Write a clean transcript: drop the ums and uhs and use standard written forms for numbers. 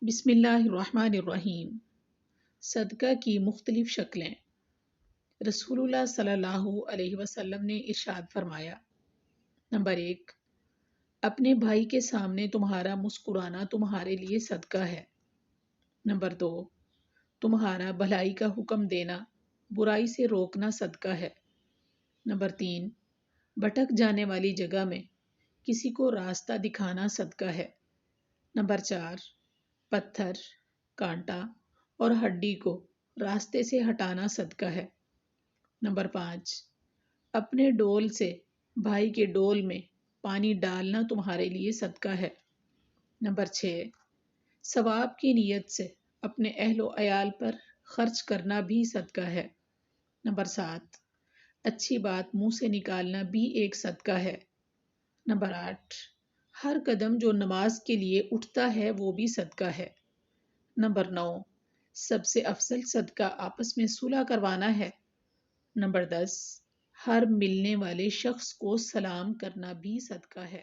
بسم اللہ الرحمن الرحیم۔ صدقہ کی مختلف شکلیں۔ رسول اللہ صلی اللہ علیہ وسلم نے ارشاد فرمایا، نمبر 1، اپنے بھائی کے سامنے تمہارا مسکرانا تمہارے لیے صدقہ ہے۔ نمبر 2، تمہارا بھلائی کا حکم دینا، برائی سے روکنا صدقہ ہے۔ نمبر 3، بھٹک جانے والی جگہ میں کسی کو راستہ دکھانا صدقہ ہے۔ نمبر 4، پتھر، کانٹا اور ہڈی کو راستے سے ہٹانا صدقہ ہے۔ نمبر 5، اپنے ڈول سے بھائی کے ڈول میں پانی ڈالنا تمہارے لیے صدقہ ہے۔ نمبر 6، ثواب کی نیت سے اپنے اہل و عیال پر خرچ کرنا بھی صدقہ ہے۔ نمبر 7، اچھی بات منہ سے نکالنا بھی ایک صدقہ ہے۔ نمبر 8، ہر قدم جو نماز کے لیے اٹھتا ہے وہ بھی صدقہ ہے۔ نمبر 9، سب سے افضل صدقہ آپس میں صلح کروانا ہے۔ نمبر 10، ہر ملنے والے شخص کو سلام کرنا بھی صدقہ ہے۔